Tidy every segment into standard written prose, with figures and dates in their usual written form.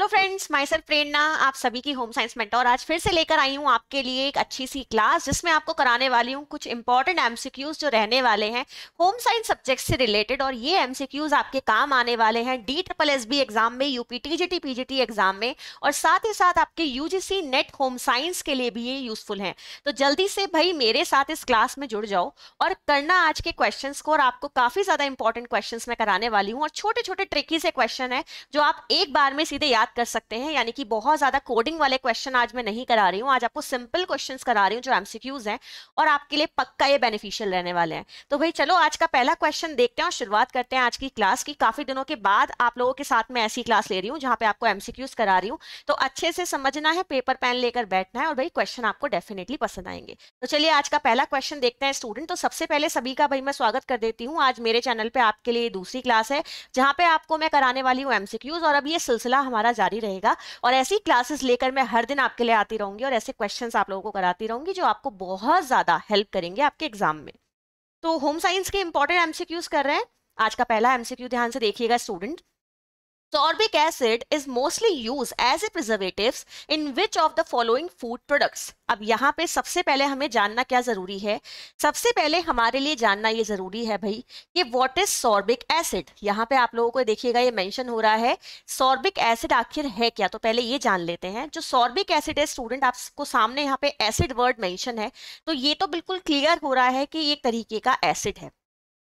Hello friends, my self प्रेरणा आप सभी की होम साइंस मेंटर आज फिर से लेकर आई हूँ आपके लिए एक अच्छी सी क्लास जिसमें आपको कराने वाली हूँ कुछ इंपॉर्टेंट एमसीक्यूज जो रहने वाले हैं होम साइंस सब्जेक्ट से रिलेटेड। और ये एमसीक्यूज आपके काम आने वाले हैं DSSB एग्जाम में, यूपी टीजीटी पीजीटी एग्जाम में, और साथ ही साथ आपके यूजीसी नेट होम साइंस के लिए भी ये यूजफुल हैं। तो जल्दी से भाई मेरे साथ इस क्लास में जुड़ जाओ और करना आज के क्वेश्चन को। और आपको काफी ज्यादा इंपॉर्टेंट क्वेश्चन मैं कराने वाली हूँ और छोटे छोटे ट्रिकी से क्वेश्चन है जो आप एक बार में सीधे याद कर सकते हैं। यानी कि बहुत ज्यादा कोडिंग वाले क्वेश्चन आज मैं नहीं करा रही हूँ, आज आपको सिंपल क्वेश्चंस करा रही हूँ जो एमसीक्यूज हैं और आपके लिए पक्का ये बेनिफिशियल रहने वाले हैं। तो भाई चलो आज का पहला क्वेश्चन देखते हैं और शुरुआत करते हैं आज की क्लास की। काफी दिनों के बाद आप लोगों के साथ में ऐसी क्लास ले रही हूँ जहां पे आपको एमसीक्यूज करा रही हूँ, तो अच्छे से समझना है, पेपर पेन लेकर बैठना है और भाई क्वेश्चन आपको डेफिनेटली पसंद आएंगे। तो चलिए आज का पहला क्वेश्चन देखते हैं स्टूडेंट। तो सबसे पहले सभी का भाई मैं स्वागत कर देती हूँ। आज मेरे चैनल पे आपके लिए दूसरी क्लास है जहां पे आपको मैं कराने वाली हूँ एमसीक्यूज, और अब ये सिलसिला हमारा जारी रहेगा और ऐसी क्लासेस लेकर मैं हर दिन आपके लिए आती रहूंगी और ऐसे क्वेश्चंस आप लोगों को कराती रहूंगी जो आपको बहुत ज्यादा हेल्प करेंगे आपके एग्जाम में। तो होम साइंस के इंपॉर्टेंट एमसीक्यूज कर रहे हैं। आज का पहला एमसीक्यू ध्यान से देखिएगा student. Sorbic acid is mostly used as a preservatives in which of the following food products? अब यहाँ पे सबसे पहले हमें जानना क्या जरूरी है, सबसे पहले हमारे लिए जानना ये जरूरी है भाई कि व्हाट इज सॉर्बिक एसिड। यहाँ पे आप लोगों को देखिएगा ये मेंशन हो रहा है, सॉर्बिक एसिड आखिर है क्या, तो पहले ये जान लेते हैं। जो सॉर्बिक एसिड है स्टूडेंट, आपको सामने यहाँ पे एसिड वर्ड मेंशन है, तो ये तो बिल्कुल क्लियर हो रहा है कि ये एक तरीके का एसिड है।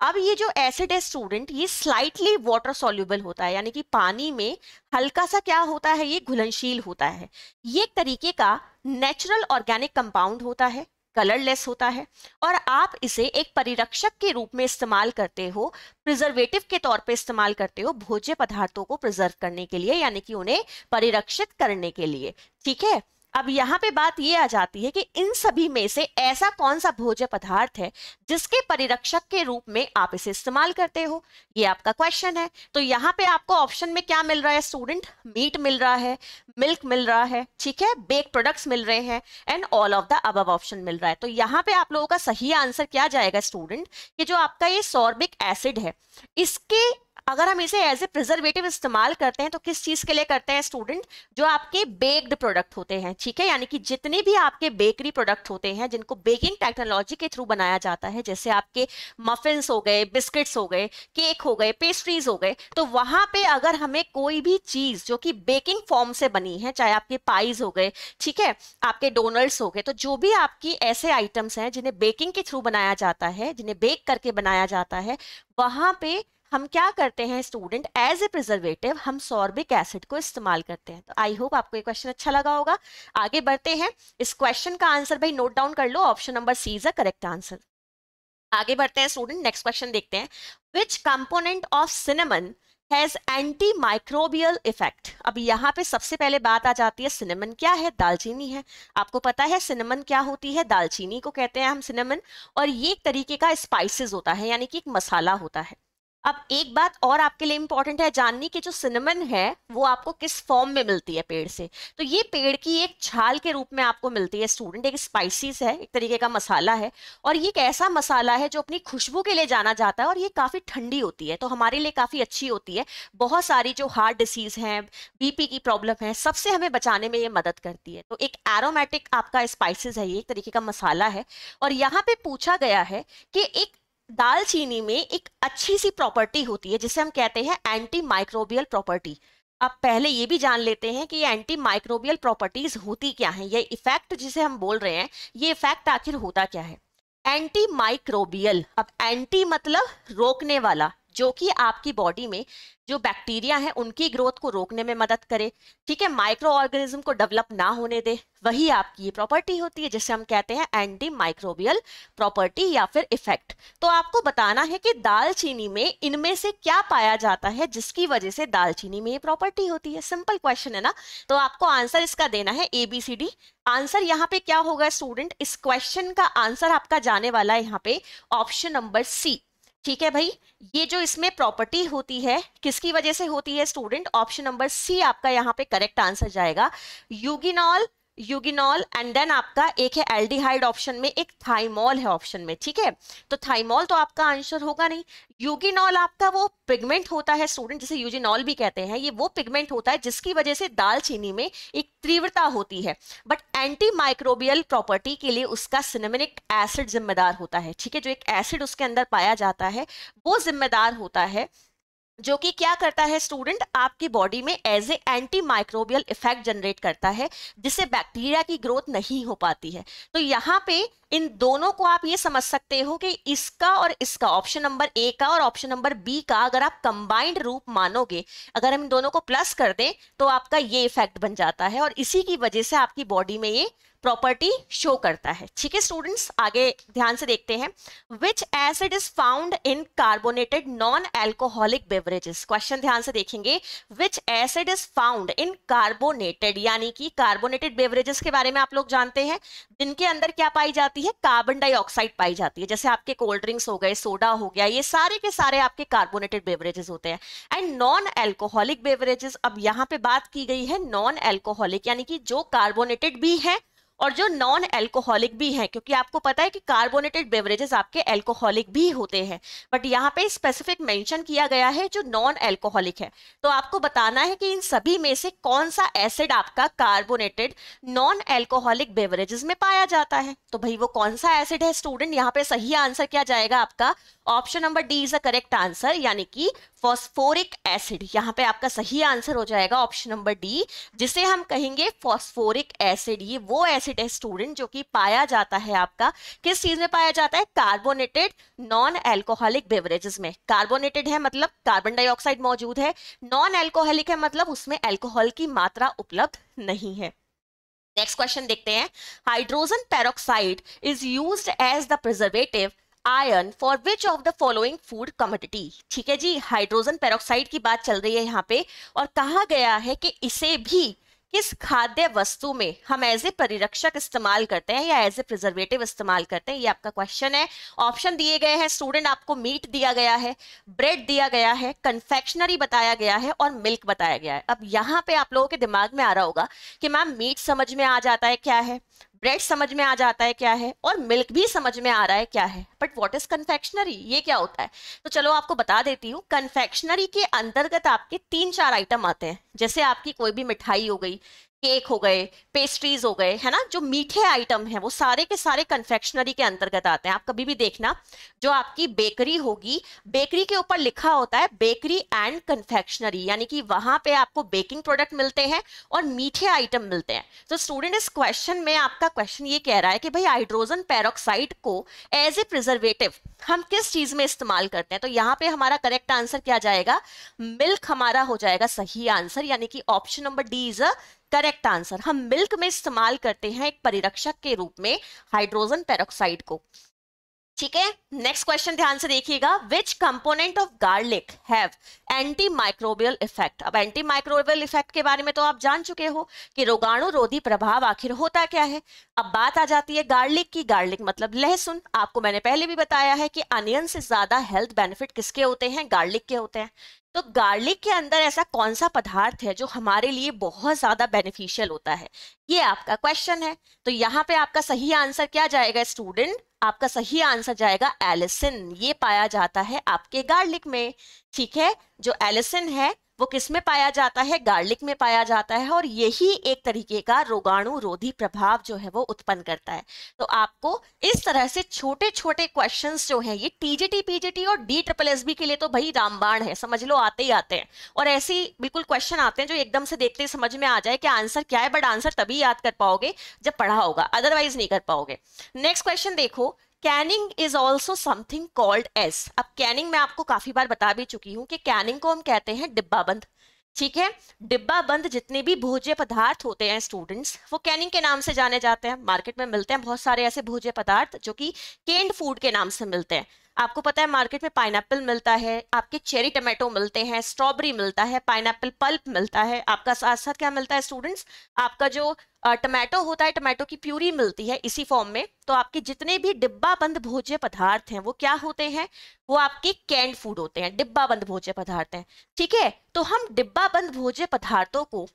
अब ये जो एसिड है स्टूडेंट, ये स्लाइटली वाटर सॉल्युबल होता है, यानी कि पानी में हल्का सा क्या होता है, ये घुलनशील होता है। ये एक तरीके का नेचुरल ऑर्गेनिक कंपाउंड होता है, कलरलेस होता है, और आप इसे एक परिरक्षक के रूप में इस्तेमाल करते हो, प्रिजर्वेटिव के तौर पे इस्तेमाल करते हो भोज्य पदार्थों को प्रिजर्व करने के लिए, यानी कि उन्हें परिरक्षित करने के लिए। ठीक है, अब यहाँ पे बात ये आ जाती है कि इन सभी में से ऐसा कौन सा भोज्य पदार्थ है जिसके परिरक्षक के रूप में आप इसे इस्तेमाल करते हो, ये आपका क्वेश्चन है। तो यहाँ पे आपको ऑप्शन में क्या मिल रहा है स्टूडेंट, मीट मिल रहा है, मिल्क मिल रहा है, ठीक है, बेक प्रोडक्ट्स मिल रहे हैं, and all of the above option मिल रहा है। तो यहाँ पे आप लोगों का सही आंसर क्या जाएगा स्टूडेंट, कि जो आपका ये सॉर्बिक एसिड है, इसके अगर हम इसे एज ए प्रिजर्वेटिव इस्तेमाल करते हैं तो किस चीज के लिए करते हैं स्टूडेंट, जो आपके बेक्ड प्रोडक्ट होते हैं, ठीक है, यानी कि जितने भी आपके बेकरी प्रोडक्ट होते हैं जिनको बेकिंग टेक्नोलॉजी के थ्रू बनाया जाता है, जैसे आपके मफिन्स हो गए, बिस्किट्स हो गए, केक हो गए, पेस्ट्रीज हो गए, तो वहां पे अगर हमें कोई भी चीज जो कि बेकिंग फॉर्म से बनी है, चाहे आपके पाइज हो गए, ठीक है, आपके डोनट्स हो गए, तो जो भी आपकी ऐसे आइटम्स हैं जिन्हें बेकिंग के थ्रू बनाया जाता है, जिन्हें बेक करके बनाया जाता है, वहां पे हम क्या करते हैं स्टूडेंट, एज ए प्रिजर्वेटिव हम सॉर्बिक एसिड को इस्तेमाल करते हैं। तो आई होप आपको ये क्वेश्चन अच्छा लगा होगा। आगे बढ़ते हैं, इस क्वेश्चन का आंसर भाई नोट डाउन कर लो, option number C is a correct answer. आगे बढ़ते हैं स्टूडेंट, नेक्स्ट क्वेश्चन देखते हैं। Which component of cinnamon has anti microbial effect. अब यहाँ पे सबसे पहले बात आ जाती है, सिनेमन क्या है, दालचीनी है। आपको पता है सिनेमन क्या होती है, दालचीनी को कहते हैं हम सिनेमन, और ये एक तरीके का स्पाइसेस होता है, यानी कि एक मसाला होता है। अब एक बात और आपके लिए इंपॉर्टेंट है जाननी कि जो सिनेमन है वो आपको किस फॉर्म में मिलती है पेड़ से, तो ये पेड़ की एक छाल के रूप में आपको मिलती है स्टूडेंट। एक स्पाइसीज है, एक तरीके का मसाला है, और ये एक ऐसा मसाला है जो अपनी खुशबू के लिए जाना जाता है, और ये काफी ठंडी होती है, तो हमारे लिए काफी अच्छी होती है। बहुत सारी जो हार्ट डिसीज हैं, बीपी की प्रॉब्लम है, सबसे हमें बचाने में ये मदद करती है। तो एक एरोमेटिक आपका स्पाइसेस है, ये एक तरीके का मसाला है। और यहाँ पे पूछा गया है कि एक दालचीनी में एक अच्छी सी प्रॉपर्टी होती है जिसे हम कहते हैं एंटी माइक्रोबियल प्रॉपर्टी। अब पहले ये भी जान लेते हैं कि ये एंटी माइक्रोबियल प्रॉपर्टीज होती क्या है, ये इफेक्ट जिसे हम बोल रहे हैं, ये इफेक्ट आखिर होता क्या है। एंटी माइक्रोबियल, अब एंटी मतलब रोकने वाला, जो कि आपकी बॉडी में जो बैक्टीरिया है उनकी ग्रोथ को रोकने में मदद करे, ठीक है, माइक्रो ऑर्गेनिज्म को डेवलप ना होने दे, वही आपकी ये प्रॉपर्टी होती है जिसे हम कहते हैं एंटी माइक्रोबियल प्रॉपर्टी या फिर इफेक्ट। तो आपको बताना है कि दालचीनी में इनमें से क्या पाया जाता है जिसकी वजह से दालचीनी में ये प्रॉपर्टी होती है। सिंपल क्वेश्चन है ना, तो आपको आंसर इसका देना है ABCD। आंसर यहाँ पे क्या होगा स्टूडेंट, इस क्वेश्चन का आंसर आपका जाने वाला है यहाँ पे ऑप्शन नंबर सी। ठीक है भाई, ये जो इसमें प्रॉपर्टी होती है किसकी वजह से होती है स्टूडेंट, ऑप्शन नंबर सी आपका यहाँ पे करेक्ट आंसर जाएगा। यूगिनॉल यूगिनॉल एंड देन आपका एक है एल्डिहाइड ऑप्शन में, एक थाइमोल है ऑप्शन में, ठीक है। तो थाइमोल तो आपका आंसर होगा नहीं। यूगिनॉल आपका वो पिगमेंट होता है स्टूडेंट, जिसे यूजिनॉल भी कहते हैं, ये वो पिगमेंट होता है जिसकी वजह से दालचीनी में एक तीव्रता होती है, बट एंटी माइक्रोबियल प्रॉपर्टी के लिए उसका सिनेमनिक एसिड जिम्मेदार होता है, ठीक है। जो एक एसिड उसके अंदर पाया जाता है वो जिम्मेदार होता है, जो कि क्या करता है स्टूडेंट, आपकी बॉडी में as a anti microbial effect generate करता है, जिससे बैक्टीरिया की ग्रोथ नहीं हो पाती है। तो यहाँ पे इन दोनों को आप ये समझ सकते हो कि इसका और इसका, ऑप्शन नंबर ए का और ऑप्शन नंबर बी का, अगर आप कंबाइंड रूप मानोगे, अगर हम इन दोनों को प्लस कर दें तो आपका ये इफेक्ट बन जाता है, और इसी की वजह से आपकी बॉडी में ये प्रॉपर्टी शो करता है, ठीक है स्टूडेंट्स। आगे ध्यान से देखते हैं, विच acid is found in carbonated non alcoholic beverages. Question ध्यान से देखेंगे, विच acid is found in carbonated, यानी कि कार्बोनेटेड बेवरेजेस के बारे में आप लोग जानते हैं, जिनके अंदर क्या पाई जाती है, कार्बन डाइऑक्साइड पाई जाती है, जैसे आपके कोल्ड ड्रिंक्स हो गए, सोडा हो गया, ये सारे के सारे आपके कार्बोनेटेड बेवरेजेस होते हैं। एंड नॉन एल्कोहलिक बेवरेजेस, अब यहाँ पे बात की गई है नॉन एल्कोहलिक, यानी कि जो कार्बोनेटेड भी है और जो नॉन एल्कोहलिक भी हैं, क्योंकि आपको पता है कि कार्बोनेटेड बेवरेजेस आपके एल्कोहलिक भी होते हैं, बट यहाँ पे स्पेसिफिक मेंशन किया गया है जो नॉन एल्कोहलिक है। तो आपको बताना है कि इन सभी में से कौन सा एसिड आपका कार्बोनेटेड नॉन एल्कोहलिक बेवरेजेस में पाया जाता है। तो भाई वो कौन सा एसिड है स्टूडेंट, यहाँ पे सही आंसर क्या जाएगा आपका, option number D is a correct answer, यानी कि फॉस्फोरिक एसिड। यहाँ पे आपका सही आंसर हो जाएगा ऑप्शन नंबर डी, जिसे हम कहेंगे फॉस्फोरिक एसिड। ये वो एसिड है स्टूडेंट जो कि पाया जाता है आपका, किस चीज में पाया जाता है, कार्बोनेटेड नॉन एल्कोहलिक बेवरेजेस में। कार्बोनेटेड है मतलब कार्बन डाइऑक्साइड मौजूद है, नॉन एल्कोहलिक है मतलब उसमें अल्कोहल की मात्रा उपलब्ध नहीं है। नेक्स्ट क्वेश्चन देखते हैं, hydrogen peroxide is used as the preservative ion for which of the following food commodity. ठीक है जी, हाइड्रोजन पेरोक्साइड की बात चल रही है यहाँ पे, और कहा गया है कि इसे भी किस खाद्य वस्तु में हम एज ए परिरक्षक इस्तेमाल करते हैं या एज ए प्रिजर्वेटिव इस्तेमाल करते हैं, ये आपका क्वेश्चन है। ऑप्शन दिए गए हैं स्टूडेंट, आपको मीट दिया गया है, ब्रेड दिया गया है, कन्फेक्शनरी बताया गया है और मिल्क बताया गया है। अब यहाँ पे आप लोगों के दिमाग में आ रहा होगा कि मैम मीट समझ में आ जाता है क्या है, ब्रेड समझ में आ जाता है क्या है, और मिल्क भी समझ में आ रहा है क्या है, बट व्हाट इज कन्फेक्शनरी, ये क्या होता है। तो चलो आपको बता देती हूँ, कन्फेक्शनरी के अंतर्गत आपके 3-4 आइटम आते हैं, जैसे आपकी कोई भी मिठाई हो गई, केक हो गए, पेस्ट्रीज हो गए, है ना, जो मीठे आइटम हैं वो सारे के सारे कन्फेक्शनरी के अंतर्गत आते हैं। आप कभी भी देखना, जो आपकी बेकरी होगी, बेकरी के ऊपर लिखा होता है बेकरी एंड कन्फेक्शनरी, यानी कि वहां पे आपको बेकिंग प्रोडक्ट मिलते हैं और मीठे आइटम मिलते हैं। तो स्टूडेंट इस क्वेश्चन में आपका क्वेश्चन ये कह रहा है कि भाई हाइड्रोजन पेरोक्साइड को एज ए प्रिजर्वेटिव हम किस चीज में इस्तेमाल करते हैं। तो यहाँ पे हमारा करेक्ट आंसर क्या जाएगा, मिल्क हमारा हो जाएगा सही आंसर, यानी कि option number D is a correct answer. हम मिल्क में इस्तेमाल करते हैं एक परिरक्षक के रूप में हाइड्रोजन पेरोक्साइड को। ठीक है, नेक्स्ट क्वेश्चन ध्यान से देखिएगा, विच component of garlic have anti microbial effect. अब एंटी माइक्रोबियल इफेक्ट के बारे में तो आप जान चुके हो कि रोगाणु रोधी प्रभाव आखिर होता क्या है। अब बात आ जाती है गार्लिक की, गार्लिक मतलब लहसुन। आपको मैंने पहले भी बताया है कि अनियन से ज्यादा हेल्थ बेनिफिट किसके होते हैं, गार्लिक के होते हैं। तो गार्लिक के अंदर ऐसा कौन सा पदार्थ है जो हमारे लिए बहुत ज्यादा बेनिफिशियल होता है, ये आपका क्वेश्चन है। तो यहाँ पे आपका सही आंसर क्या जाएगा स्टूडेंट, आपका सही आंसर जाएगा एलिसिन। ये पाया जाता है आपके गार्लिक में। ठीक है, जो एलिसिन है वो किस में पाया जाता है, गार्लिक में पाया जाता है, और यही एक तरीके का रोगाणु रोधी प्रभाव जो है वो उत्पन्न करता है। तो आपको इस तरह से छोटे छोटे क्वेश्चंस जो हैं, ये टीजीटी पीजीटी और DSSB के लिए तो भाई रामबाण है, समझ लो, आते ही आते हैं। और ऐसे ही बिल्कुल क्वेश्चन आते हैं जो एकदम से देखते ही समझ में आ जाए कि आंसर क्या है, बट आंसर तभी याद कर पाओगे जब पढ़ा होगा, अदरवाइज नहीं कर पाओगे। नेक्स्ट क्वेश्चन देखो, Canning is also something called S. अब कैनिंग मैं आपको काफी बार बता भी चुकी हूं कि कैनिंग को हम कहते हैं डिब्बा बंद। ठीक है, डिब्बा बंद जितने भी भोज्य पदार्थ होते हैं स्टूडेंट्स, वो कैनिंग के नाम से जाने जाते हैं। मार्केट में मिलते हैं बहुत सारे ऐसे भोज्य पदार्थ जो कि केन्ड फूड के नाम से मिलते हैं। आपको पता है मार्केट में पाइनएप्पल मिलता है, आपके चेरी टमाटो मिलते हैं, स्ट्रॉबेरी मिलता है, पाइनएप्पल पल्प मिलता है, आपका साथ साथ क्या मिलता है स्टूडेंट्स, आपका जो टमाटो होता है, टमाटो की प्यूरी मिलती है इसी फॉर्म में। तो आपके जितने भी डिब्बा बंद भोज्य पदार्थ हैं वो क्या होते हैं, वो आपके कैंड फूड होते हैं, डिब्बा बंद भोज्य पदार्थ हैं। ठीक है, तो हम डिब्बा बंद भोज्य पदार्थों को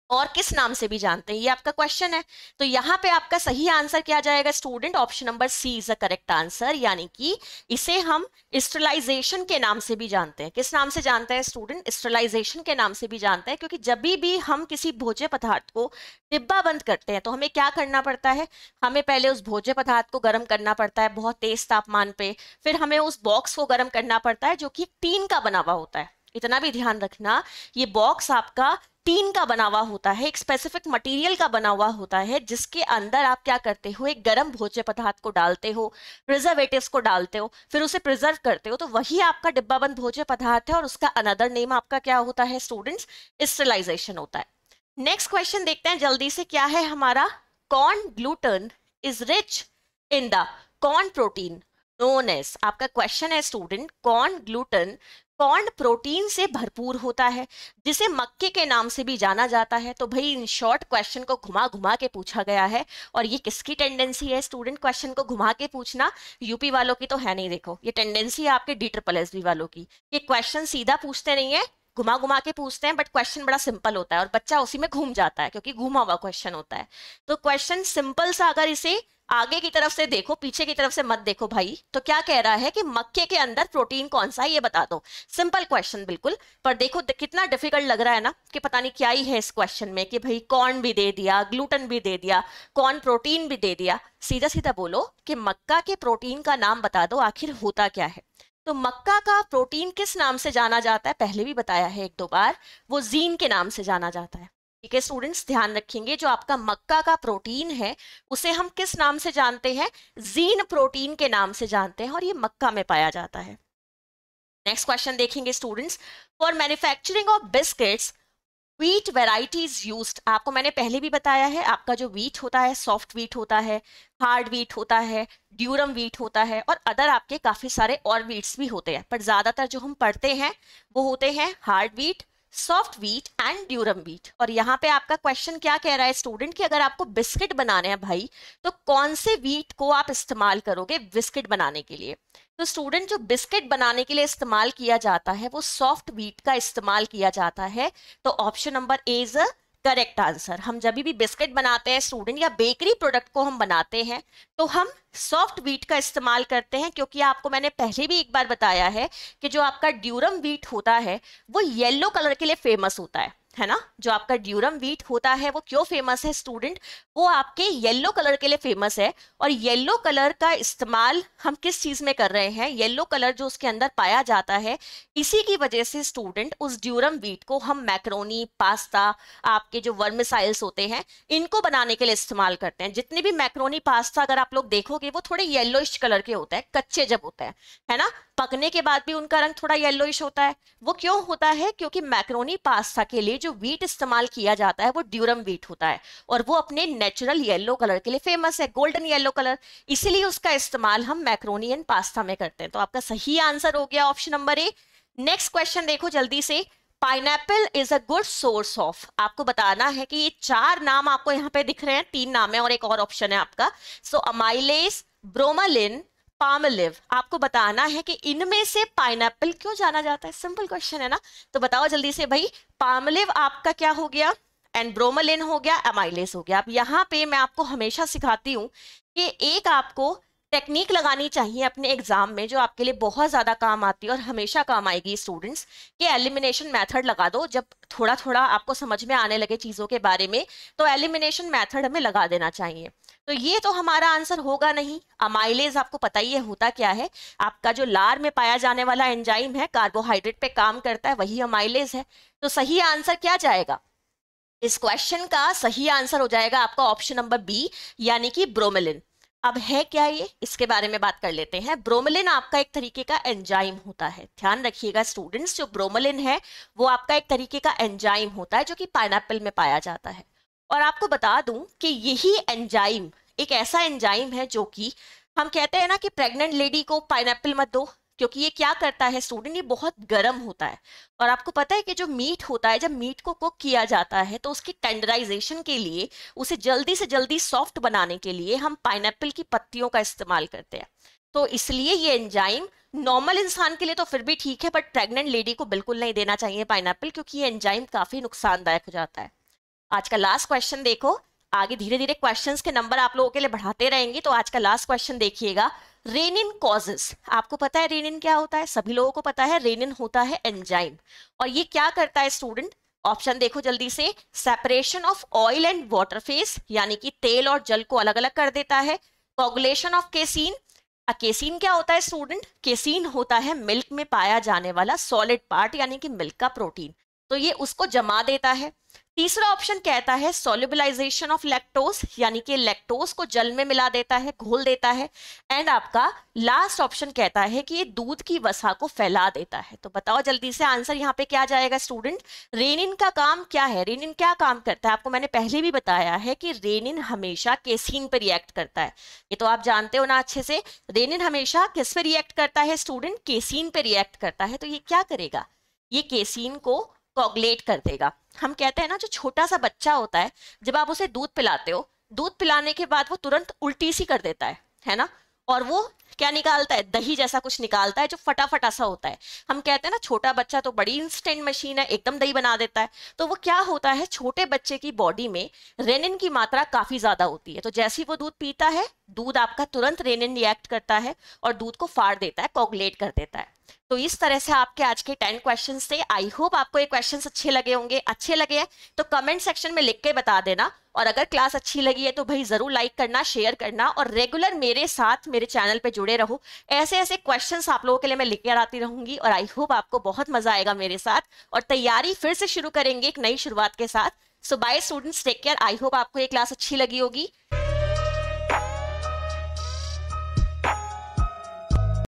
और किस नाम से भी जानते हैं, ये आपका क्वेश्चन है। तो यहाँ पे आपका सही आंसर क्या जाएगा student, option number C is the correct answer, यानी कि इसे हम स्टरलाइजेशन के नाम से भी जानते हैं। किस नाम से जानते हैं स्टूडेंट, स्टरलाइजेशन के नाम से भी जानते हैं, क्योंकि जब भी हम किसी भोज्य पदार्थ को डिब्बा बंद करते हैं तो हमें क्या करना पड़ता है, हमें पहले उस भोज्य पदार्थ को गर्म करना पड़ता है बहुत तेज तापमान पे, फिर हमें उस बॉक्स को गर्म करना पड़ता है जो कि टीन का बना हुआ होता है। इतना भी ध्यान रखना, ये बॉक्स आपका टीन का बना हुआ होता है, एक स्पेसिफिक मटेरियल का बना हुआ होता है, जिसके अंदर आप क्या करते हो, एक गर्म भोज्य पदार्थ को डालते हो, प्रिजर्वेटिव्स को डालते हो, फिर उसे प्रिजर्व करते हो, तो वही आपका डिब्बाबंद भोज्य पदार्थ है और उसका अनदर नेम आपका क्या होता है स्टूडेंट्स, स्टरलाइजेशन होता है। नेक्स्ट क्वेश्चन देखते हैं जल्दी से, क्या है हमारा, corn gluten is rich in the corn protein known as, आपका क्वेश्चन है student, corn gluten corn protein से भरपूर होता है जिसे मक्के के नाम से भी जाना जाता है। तो भाई इन शॉर्ट क्वेश्चन को घुमा घुमा के पूछा गया है, और ये किसकी टेंडेंसी है स्टूडेंट, क्वेश्चन को घुमा के पूछना, यूपी वालों की तो है नहीं, देखो ये टेंडेंसी है आपके DSSB वालों की, ये क्वेश्चन सीधा पूछते नहीं है, घुमा घुमा के पूछते हैं, बट क्वेश्चन बड़ा सिंपल होता है और बच्चा उसी में घूम जाता है क्योंकि घुमा हुआ क्वेश्चन होता है। तो क्वेश्चन सिंपल सा, अगर इसे आगे की तरफ से देखो, पीछे की तरफ से मत देखो भाई, तो क्या कह रहा है कि मक्के के अंदर प्रोटीन कौन सा है ये बता दो। सिंपल क्वेश्चन बिल्कुल, पर देखो कितना डिफिकल्ट लग रहा है ना, कि पता नहीं क्या ही है इस क्वेश्चन में, कि भाई कॉर्न भी दे दिया, ग्लूटेन भी दे दिया, कॉर्न प्रोटीन भी दे दिया। सीधा सीधा बोलो कि मक्का के प्रोटीन का नाम बता दो, आखिर होता क्या है। तो मक्का का प्रोटीन किस नाम से जाना जाता है, पहले भी बताया है एक दो बार, वो जीन के नाम से जाना जाता है। ठीक है स्टूडेंट्स, ध्यान रखेंगे, जो आपका मक्का का प्रोटीन है उसे हम किस नाम से जानते हैं, जीन प्रोटीन के नाम से जानते हैं, और ये मक्का में पाया जाता है। नेक्स्ट क्वेश्चन देखेंगे students, for manufacturing of biscuits wheat varieties used, आपको मैंने पहले भी बताया है, आपका जो व्हीट होता है सॉफ्ट व्हीट होता है, हार्ड व्हीट होता है, ड्यूरम व्हीट होता है, और अदर आपके काफी सारे और व्हीट्स भी होते हैं, पर ज्यादातर जो हम पढ़ते हैं वो होते हैं hard wheat, soft wheat and durum wheat. और यहाँ पे आपका क्वेश्चन क्या कह रहा है स्टूडेंट, कि अगर आपको बिस्किट बनाने हैं भाई, तो कौन से व्हीट को आप इस्तेमाल करोगे बिस्किट बनाने के लिए। तो स्टूडेंट, जो बिस्किट बनाने के लिए इस्तेमाल किया जाता है वो सॉफ्ट व्हीट का इस्तेमाल किया जाता है। तो option number A is correct answer. हम जब भी बिस्किट बनाते हैं स्टूडेंट, या बेकरी प्रोडक्ट को हम बनाते हैं, तो हम सॉफ्ट व्हीट का इस्तेमाल करते हैं, क्योंकि आपको मैंने पहले भी एक बार बताया है कि जो आपका ड्यूरम व्हीट होता है वो येलो कलर के लिए फेमस होता है ना। जो आपका ड्यूरम व्हीट होता है वो क्यों फेमस है स्टूडेंट, वो आपके येलो कलर के लिए फेमस है। और येलो कलर का इस्तेमाल हम किस चीज में कर रहे हैं, येलो कलर जो उसके अंदर पाया जाता है, इसी की वजह से स्टूडेंट उस ड्यूरम व्हीट को हम मैक्रोनी, पास्ता, आपके जो वर्मिसाइल्स होते हैं इनको बनाने के लिए इस्तेमाल करते हैं। जितने भी मैक्रोनी पास्ता अगर आप लोग देखोगे वो थोड़े येलोइश कलर के होते हैं, कच्चे जब होते हैं, है ना, पकने के बाद भी उनका रंग थोड़ा येलोइश होता है। वो क्यों होता है, क्योंकि मैक्रोनी पास्ता के लिए जो व्हीट इस्तेमाल किया जाता है वो ड्यूरम व्हीट होता है, और वो अपने नेचुरल येलो कलर के लिए फेमस है, गोल्डन येलो कलर, इसीलिए उसका इस्तेमाल हम मैक्रोनी एंड पास्ता में करते हैं। तो आपका सही आंसर हो गया option number A. Next question देखो जल्दी से, pineapple is a good source of, आपको बताना है कि ये चार नाम आपको यहाँ पे दिख रहे हैं, तीन नाम है और एक और ऑप्शन है आपका। सो अमाइलेज, ब्रोमालिन, पामलिव, आपको बताना है कि इनमें से पाइनएप्पल क्यों जाना जाता है। सिंपल क्वेश्चन है ना, तो बताओ जल्दी से भाई। पामलिव आपका क्या हो गया, एंड ब्रोमालिन हो गया, अमाइलेज हो गया। अब यहाँ पे मैं आपको हमेशा सिखाती हूँ कि एक आपको टेक्निक लगानी चाहिए अपने एग्जाम में, जो आपके लिए बहुत ज्यादा काम आती है और हमेशा काम आएगी स्टूडेंट्स, के एलिमिनेशन मेथड लगा दो। जब थोड़ा थोड़ा आपको समझ में आने लगे चीजों के बारे में, तो एलिमिनेशन मेथड हमें लगा देना चाहिए। तो ये तो हमारा आंसर होगा नहीं। अमाइलेज आपको पता ही है होता क्या है, आपका जो लार में पाया जाने वाला एंजाइम है, कार्बोहाइड्रेट पे काम करता है, वही अमाइलेज है। तो सही आंसर क्या जाएगा, इस क्वेश्चन का सही आंसर हो जाएगा आपका ऑप्शन नंबर बी, यानी कि ब्रोमेलिन। अब है क्या ये, इसके बारे में बात कर लेते हैं। ब्रोमेलिन आपका एक तरीके का एंजाइम होता है, ध्यान रखिएगा स्टूडेंट्स, जो ब्रोमेलिन है वो आपका एक तरीके का एंजाइम होता है जो कि पाइनएप्पल में पाया जाता है। और आपको बता दूं कि यही एंजाइम एक ऐसा एंजाइम है जो कि हम कहते हैं ना कि प्रेग्नेंट लेडी को पाइनएप्पल मत दो, क्योंकि ये क्या करता है स्टूडेंट, ये बहुत गर्म होता है। और आपको पता है कि जो मीट होता है, जब मीट को कुक किया जाता है तो उसकी टेंडराइजेशन के लिए, उसे जल्दी से जल्दी सॉफ्ट बनाने के लिए हम पाइनएप्पल की पत्तियों का इस्तेमाल करते हैं। तो इसलिए ये एंजाइम नॉर्मल इंसान के लिए तो फिर भी ठीक है, बट प्रेग्नेंट लेडी को बिल्कुल नहीं देना चाहिए पाइनएप्पल, क्योंकि ये एंजाइम काफी नुकसानदायक हो जाता है। आज का लास्ट क्वेश्चन देखो, आगे धीरे धीरे क्वेश्चंस के नंबर आप लोगों के लिए बढ़ाते रहेंगे। तो आज का लास्ट क्वेश्चन देखिएगा, रेनिन कॉजेस। आपको पता है रेनिन क्या होता है? सभी लोगों को पता है रेनिन होता है एंजाइम। और ये क्या करता है स्टूडेंट? ऑप्शन देखो जल्दी से, separation of oil and water phase, यानी कि तेल और जल को अलग अलग कर देता है। Coagulation of casein. केसीन क्या होता है स्टूडेंट? केसीन होता है मिल्क में पाया जाने वाला सॉलिड पार्ट, यानी कि मिल्क का प्रोटीन, तो ये उसको जमा देता है। तीसरा ऑप्शन कहता है सोल्यूबलाइजेशन ऑफ लैक्टोज, यानी कि लैक्टोज को जल में मिला देता है, घोल देता है। एंड आपका लास्ट ऑप्शन कहता है कि ये दूध की वसा को फैला देता है। तो बताओ जल्दी से आंसर यहाँ पे क्या जाएगा स्टूडेंट? रेनिन का काम क्या है? रेनिन क्या काम करता है? आपको मैंने पहले भी बताया है कि रेनिन हमेशा केसीन पर रिएक्ट करता है, ये तो आप जानते हो ना अच्छे से। रेनिन हमेशा किस पे रिएक्ट करता है स्टूडेंट? केसीन पे रिएक्ट करता है। तो ये क्या करेगा? ये केसीन को कोगुलेट कर देगा। हम कहते हैं ना, जो छोटा सा बच्चा होता है, जब आप उसे दूध पिलाते हो, दूध पिलाने के बाद वो तुरंत उल्टी सी कर देता है ना, और वो क्या निकालता है? दही जैसा कुछ निकालता है जो फटाफटा सा होता है। हम कहते हैं ना, छोटा बच्चा तो बड़ी इंस्टेंट मशीन है, एकदम दही बना देता है। तो वो क्या होता है, छोटे बच्चे की बॉडी में रेनिन की मात्रा काफी ज्यादा होती है। तो जैसे ही वो दूध पीता है, दूध आपका तुरंत रेनिन रिएक्ट करता है और दूध को फाड़ देता है, कोगुलेट कर देता है। तो इस तरह से आपके आज के 10 क्वेश्चंस थे। आई होप आपको ये क्वेश्चंस अच्छे लगे होंगे। अच्छे लगे हैं तो कमेंट सेक्शन में लिख के बता देना, और अगर क्लास अच्छी लगी है तो भाई जरूर लाइक करना, शेयर करना, और रेगुलर मेरे साथ मेरे चैनल पे जुड़े रहो। ऐसे ऐसे क्वेश्चंस आप लोगों के लिए मैं लेकर आती रहूंगी, और आई होप आपको बहुत मजा आएगा मेरे साथ। और तैयारी फिर से शुरू करेंगे एक नई शुरुआत के साथ। So bye students, take care. I hope आपको ये क्लास अच्छी लगी होगी।